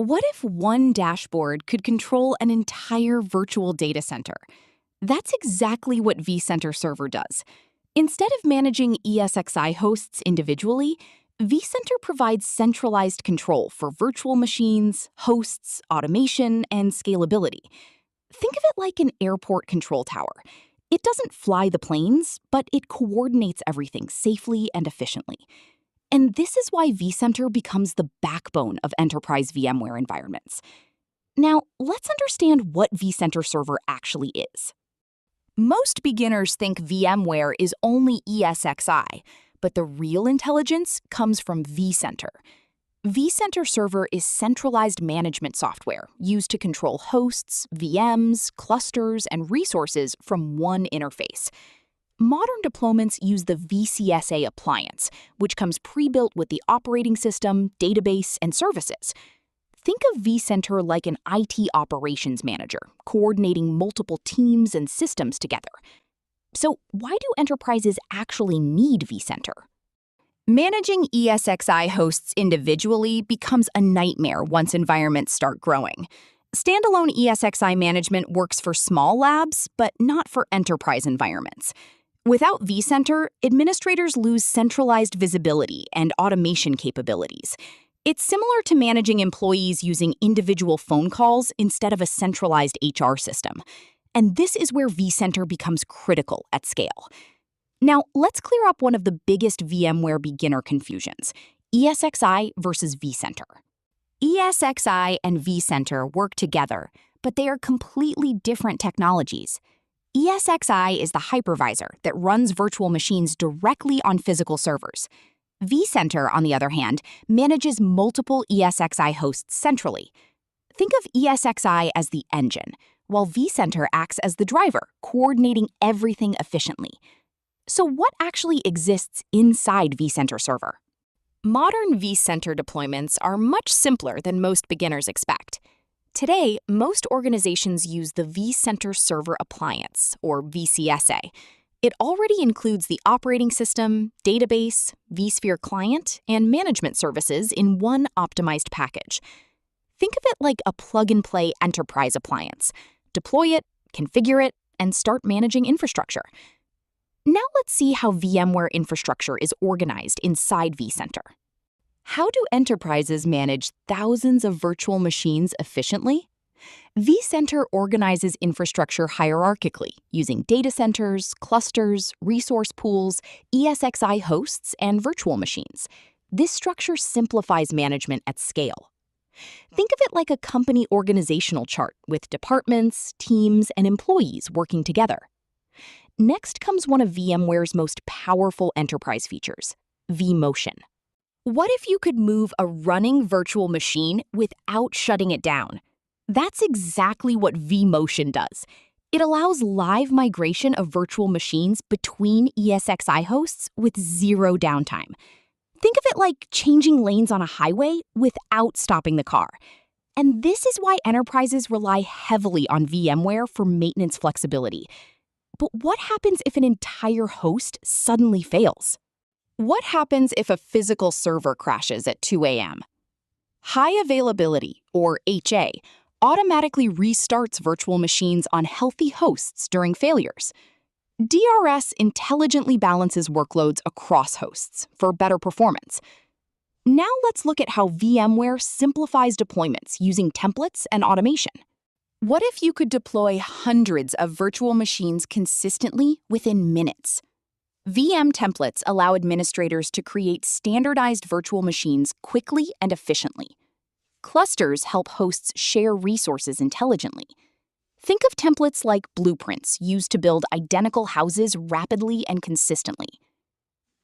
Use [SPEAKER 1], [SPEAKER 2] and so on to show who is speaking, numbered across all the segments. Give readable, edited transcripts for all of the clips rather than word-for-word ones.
[SPEAKER 1] What if one dashboard could control an entire virtual data center? That's exactly what vCenter Server does. Instead of managing ESXi hosts individually, vCenter provides centralized control for virtual machines, hosts, automation, and scalability. Think of it like an airport control tower. It doesn't fly the planes, but it coordinates everything safely and efficiently. And this is why vCenter becomes the backbone of enterprise VMware environments. Now, let's understand what vCenter Server actually is. Most beginners think VMware is only ESXi, but the real intelligence comes from vCenter. vCenter Server is centralized management software used to control hosts, VMs, clusters, and resources from one interface. Modern deployments use the VCSA appliance, which comes pre-built with the operating system, database, and services. Think of vCenter like an IT operations manager, coordinating multiple teams and systems together. So why do enterprises actually need vCenter? Managing ESXi hosts individually becomes a nightmare once environments start growing. Standalone ESXi management works for small labs, but not for enterprise environments. Without vCenter, administrators lose centralized visibility and automation capabilities. It's similar to managing employees using individual phone calls instead of a centralized HR system. And this is where vCenter becomes critical at scale. Now, let's clear up one of the biggest VMware beginner confusions: ESXi versus vCenter. ESXi and vCenter work together, but they are completely different technologies. ESXi is the hypervisor that runs virtual machines directly on physical servers. vCenter, on the other hand, manages multiple ESXi hosts centrally. Think of ESXi as the engine, while vCenter acts as the driver, coordinating everything efficiently. So what actually exists inside vCenter Server? Modern vCenter deployments are much simpler than most beginners expect. Today, most organizations use the vCenter Server Appliance, or VCSA. It already includes the operating system, database, vSphere client, and management services in one optimized package. Think of it like a plug-and-play enterprise appliance. Deploy it, configure it, and start managing infrastructure. Now let's see how VMware infrastructure is organized inside vCenter. How do enterprises manage thousands of virtual machines efficiently? vCenter organizes infrastructure hierarchically using data centers, clusters, resource pools, ESXi hosts, and virtual machines. This structure simplifies management at scale. Think of it like a company organizational chart with departments, teams, and employees working together. Next comes one of VMware's most powerful enterprise features: vMotion. What if you could move a running virtual machine without shutting it down? That's exactly what vMotion does. It allows live migration of virtual machines between ESXi hosts with zero downtime. Think of it like changing lanes on a highway without stopping the car. And this is why enterprises rely heavily on VMware for maintenance flexibility. But what happens if an entire host suddenly fails? What happens if a physical server crashes at 2 a.m.? High availability, or HA, automatically restarts virtual machines on healthy hosts during failures. DRS intelligently balances workloads across hosts for better performance. Now let's look at how VMware simplifies deployments using templates and automation. What if you could deploy hundreds of virtual machines consistently within minutes? VM templates allow administrators to create standardized virtual machines quickly and efficiently. Clusters help hosts share resources intelligently. Think of templates like blueprints used to build identical houses rapidly and consistently.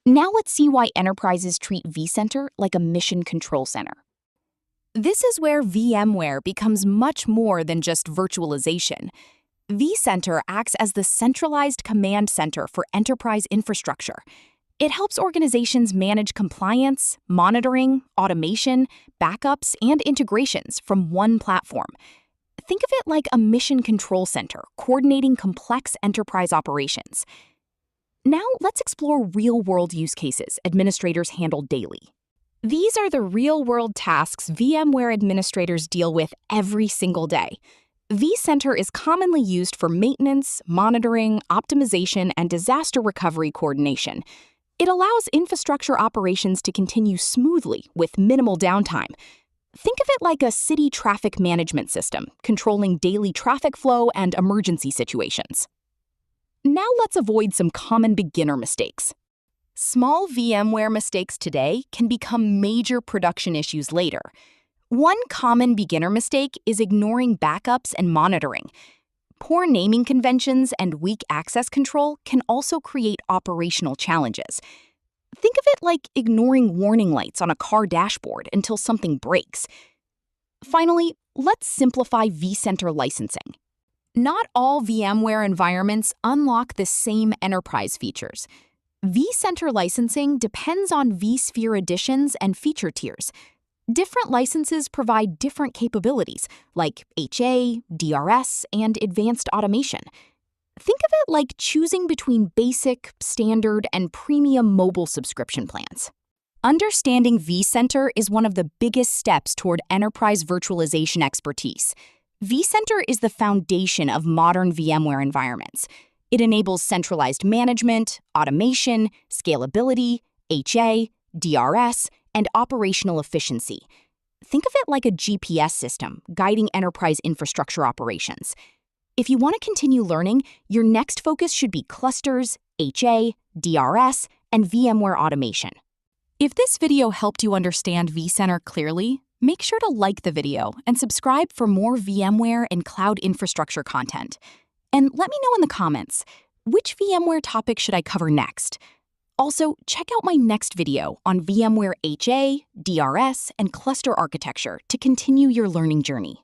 [SPEAKER 1] Now let's see why enterprises treat vCenter like a mission control center. This is where VMware becomes much more than just virtualization. vCenter acts as the centralized command center for enterprise infrastructure. It helps organizations manage compliance, monitoring, automation, backups, and integrations from one platform. Think of it like a mission control center coordinating complex enterprise operations. Now let's explore real-world use cases administrators handle daily. These are the real-world tasks VMware administrators deal with every single day. vCenter is commonly used for maintenance, monitoring, optimization, and disaster recovery coordination. It allows infrastructure operations to continue smoothly with minimal downtime. Think of it like a city traffic management system, controlling daily traffic flow and emergency situations. Now let's avoid some common beginner mistakes. Small VMware mistakes today can become major production issues later. One common beginner mistake is ignoring backups and monitoring. Poor naming conventions and weak access control can also create operational challenges. Think of it like ignoring warning lights on a car dashboard until something breaks. Finally, let's simplify vCenter licensing. Not all VMware environments unlock the same enterprise features. vCenter licensing depends on vSphere editions and feature tiers. Different licenses provide different capabilities, like HA, DRS, and advanced automation. Think of it like choosing between basic, standard, and premium mobile subscription plans. Understanding vCenter is one of the biggest steps toward enterprise virtualization expertise. vCenter is the foundation of modern VMware environments. It enables centralized management, automation, scalability, HA, DRS, and operational efficiency. Think of it like a GPS system guiding enterprise infrastructure operations. If you want to continue learning, your next focus should be clusters, HA, DRS, and VMware automation. If this video helped you understand vCenter clearly, make sure to like the video and subscribe for more VMware and cloud infrastructure content. And let me know in the comments, which VMware topic should I cover next? Also, check out my next video on VMware HA, DRS, and cluster architecture to continue your learning journey.